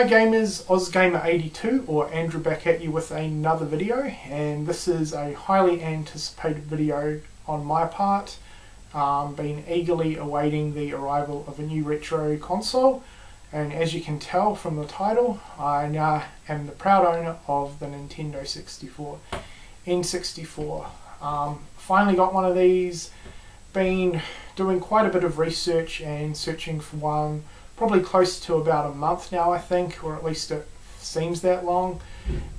Hi gamers, OzGamer82 or Andrew back at you with another video, and this is a highly anticipated video on my part. Been eagerly awaiting the arrival of a new retro console, and as you can tell from the title, I now am the proud owner of the Nintendo 64 N64. Finally got one of these. Been doing quite a bit of research and searching for one, probably close to about a month now I think, or at least it seems that long.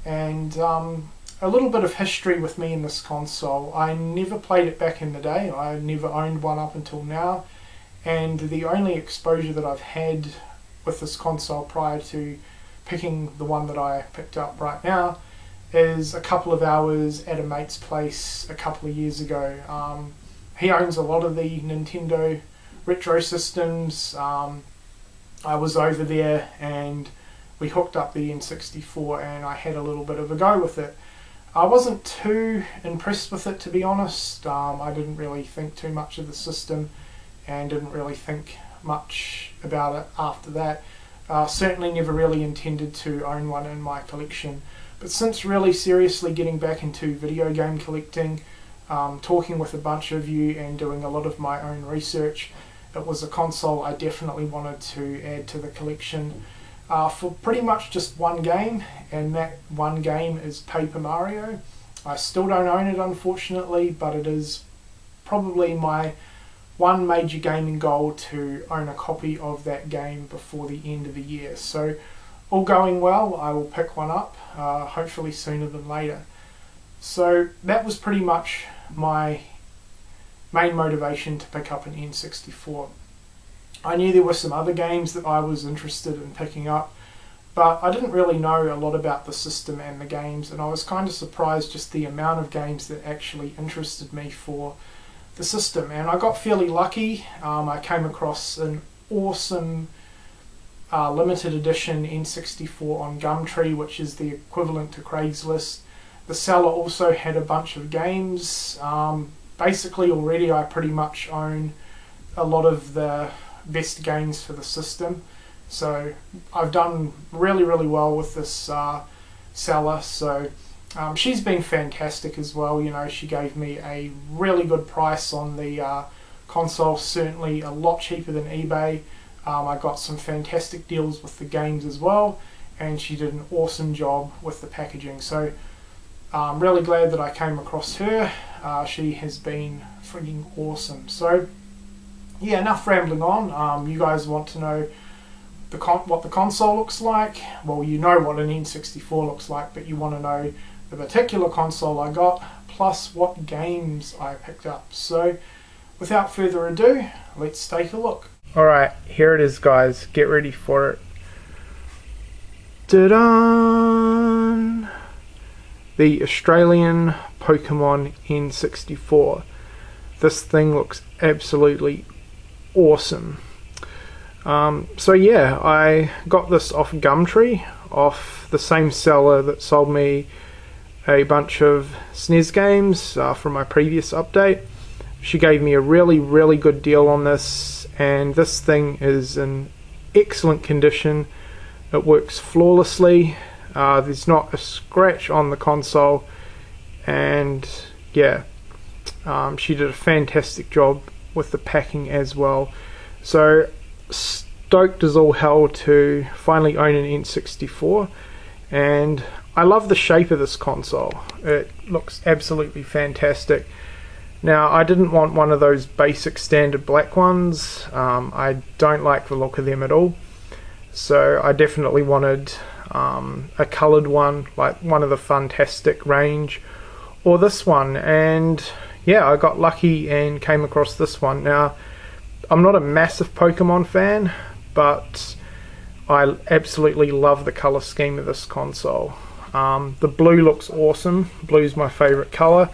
And a little bit of history with me in this console. I never played it back in the day. I never owned one up until now, and the only exposure that I've had with this console prior to picking the one that I picked up right now is a couple of hours at a mate's place a couple of years ago. He owns a lot of the Nintendo retro systems. I was over there and we hooked up the N64 and I had a little bit of a go with it. I wasn't too impressed with it, to be honest. I didn't really think too much of the system and didn't really think much about it after that. Certainly never really intended to own one in my collection. But since really seriously getting back into video game collecting, talking with a bunch of you and doing a lot of my own research, it was a console I definitely wanted to add to the collection for pretty much just one game, and that one game is Paper Mario. I still don't own it, unfortunately, but it is probably my one major gaming goal to own a copy of that game before the end of the year. So all going well, I will pick one up, hopefully sooner than later. So that was pretty much my main motivation to pick up an N64. I knew there were some other games that I was interested in picking up, but I didn't really know a lot about the system and the games, and I was kind of surprised just the amount of games that actually interested me for the system. And I got fairly lucky. I came across an awesome limited edition N64 on Gumtree, which is the equivalent to Craigslist. The seller also had a bunch of games. Basically already I pretty much own a lot of the best games for the system, so I've done really well with this seller. So she's been fantastic as well. You know, she gave me a really good price on the console, certainly a lot cheaper than eBay. I got some fantastic deals with the games as well, and she did an awesome job with the packaging. So I'm really glad that I came across her. She has been freaking awesome. So yeah, enough rambling on. You guys want to know what the console looks like? Well, you know what an N64 looks like, but you want to know the particular console I got, plus what games I picked up. So without further ado, let's take a look. Alright, here it is guys, get ready for it. Ta-da! The Australian Pokemon N64. This thing looks absolutely awesome. So yeah, I got this off Gumtree, off the same seller that sold me a bunch of SNES games from my previous update. She gave me a really good deal on this, and this thing is in excellent condition. It works flawlessly. There's not a scratch on the console, and yeah, she did a fantastic job with the packing as well. So stoked as all hell to finally own an N64, and I love the shape of this console. It looks absolutely fantastic. Now, I didn't want one of those basic standard black ones. I don't like the look of them at all, so I definitely wanted a coloured one, like one of the Fantastic range, or this one. And yeah, I got lucky and came across this one. Now, I'm not a massive Pokemon fan, but I absolutely love the colour scheme of this console. The blue looks awesome. Blue's my favourite colour,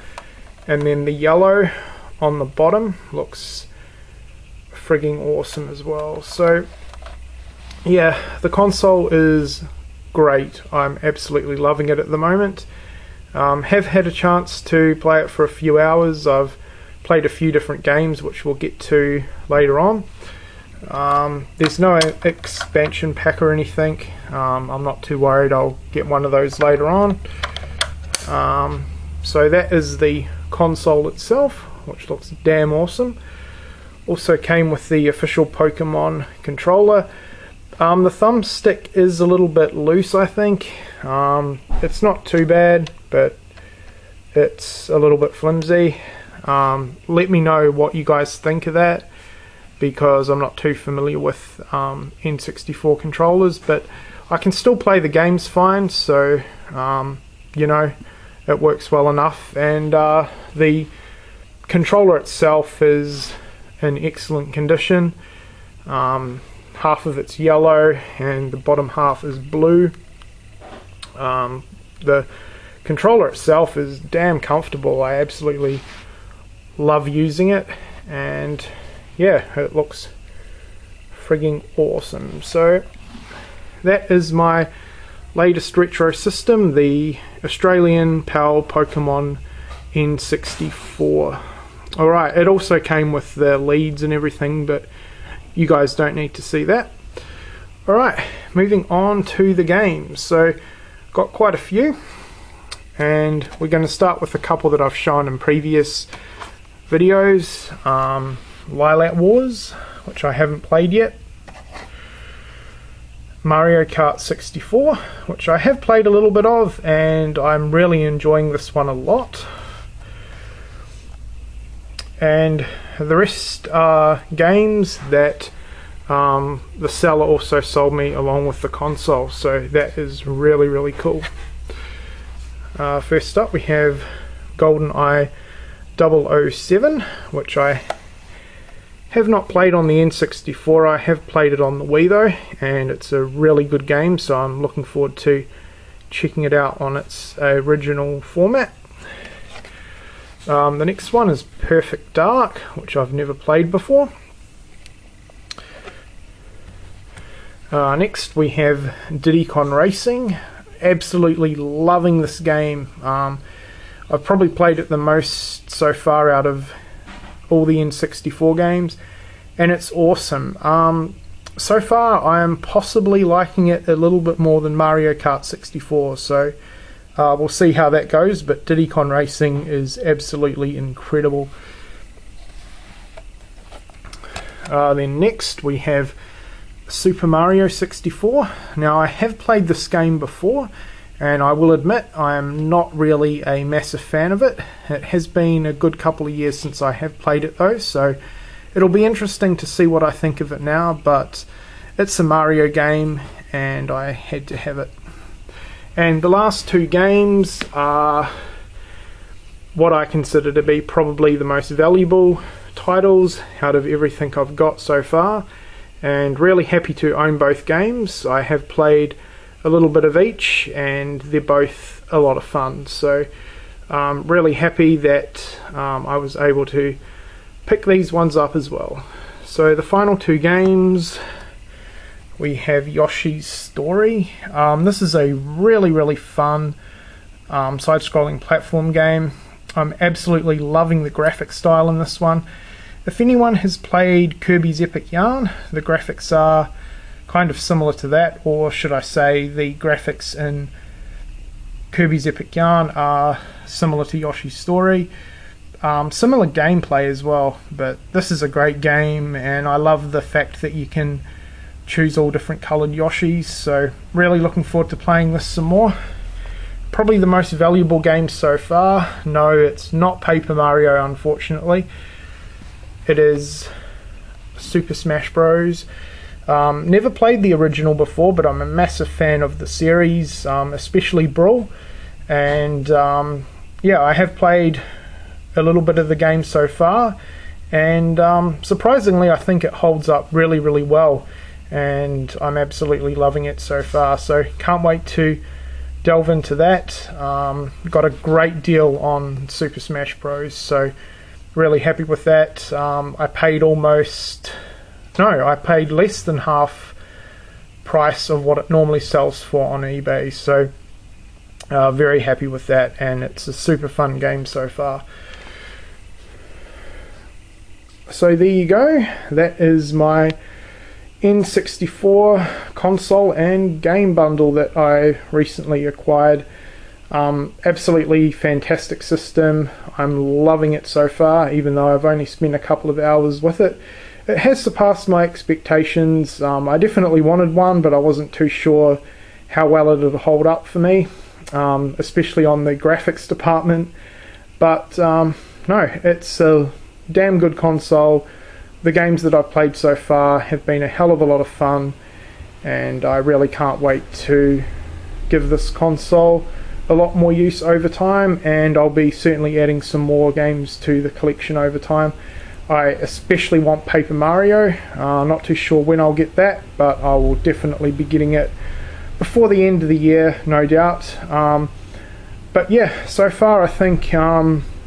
and then the yellow on the bottom looks frigging awesome as well. So yeah, the console is great. I'm absolutely loving it at the moment. Have had a chance to play it for a few hours. I've played a few different games which we'll get to later on. There's no expansion pack or anything. I'm not too worried, I'll get one of those later on. So that is the console itself, which looks damn awesome. Also came with the official Pokemon controller. The thumbstick is a little bit loose, I think. It's not too bad, but it's a little bit flimsy. Let me know what you guys think of that, because I'm not too familiar with N64 controllers, but I can still play the games fine, so you know, it works well enough. And the controller itself is in excellent condition. Half of it's yellow and the bottom half is blue. The controller itself is damn comfortable. I absolutely love using it, and yeah, it looks frigging awesome. So that is my latest retro system, the Australian PAL Pokemon N64. Alright, it also came with the leads and everything, but you guys don't need to see that. Alright, moving on to the games. So, got quite a few, and we're going to start with a couple that I've shown in previous videos. Lylat Wars, which I haven't played yet. Mario Kart 64, which I have played a little bit of, and I'm really enjoying this one a lot. And the rest are games that the seller also sold me along with the console, so that is really, really cool. First up we have GoldenEye 007, which I have not played on the N64. I have played it on the Wii though, and it's a really good game, so I'm looking forward to checking it out on its original format. The next one is Perfect Dark, which I've never played before. Next we have Diddy Kong Racing. Absolutely loving this game. I've probably played it the most so far out of all the N64 games, and it's awesome. So far I am possibly liking it a little bit more than Mario Kart 64, so we'll see how that goes, but Diddy Kong Racing is absolutely incredible. Then next we have Super Mario 64. Now I have played this game before, and I will admit I am not really a massive fan of it. It has been a good couple of years since I have played it though, so it'll be interesting to see what I think of it now, but it's a Mario game and I had to have it. And the last two games are what I consider to be probably the most valuable titles out of everything I've got so far, and really happy to own both games. I have played a little bit of each and they're both a lot of fun, so really happy that I was able to pick these ones up as well. So the final two games, we have Yoshi's Story. This is a really, really fun side-scrolling platform game. I'm absolutely loving the graphic style in this one. If anyone has played Kirby's Epic Yarn, the graphics are kind of similar to that, or should I say the graphics in Kirby's Epic Yarn are similar to Yoshi's Story. Similar gameplay as well, but this is a great game, and I love the fact that you can choose all different coloured Yoshis, so really looking forward to playing this some more. Probably the most valuable game so far. No, it's not Paper Mario, unfortunately. It is Super Smash Bros. Never played the original before, but I'm a massive fan of the series, especially Brawl, and yeah, I have played a little bit of the game so far, and surprisingly I think it holds up really, really well, and I'm absolutely loving it so far, so can't wait to delve into that. Got a great deal on Super Smash Bros, so really happy with that. I paid less than half price of what it normally sells for on eBay, so very happy with that, and it's a super fun game so far. So there you go, that is my N64 console and game bundle that I recently acquired. Absolutely fantastic system. I'm loving it so far, even though I've only spent a couple of hours with it. It has surpassed my expectations. I definitely wanted one, but I wasn't too sure how well it would hold up for me, especially on the graphics department. But no, it's a damn good console. The games that I've played so far have been a hell of a lot of fun, and I really can't wait to give this console a lot more use over time, and I'll be certainly adding some more games to the collection over time. I especially want Paper Mario. Not too sure when I'll get that, but I will definitely be getting it before the end of the year, no doubt. But yeah, so far I think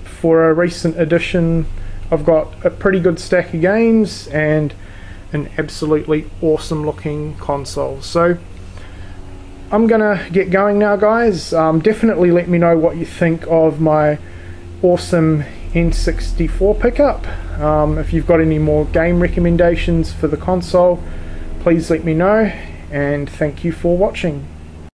for a recent edition I've got a pretty good stack of games and an absolutely awesome looking console. So I'm gonna get going now, guys. Definitely let me know what you think of my awesome N64 pickup. If you've got any more game recommendations for the console, please let me know, and thank you for watching.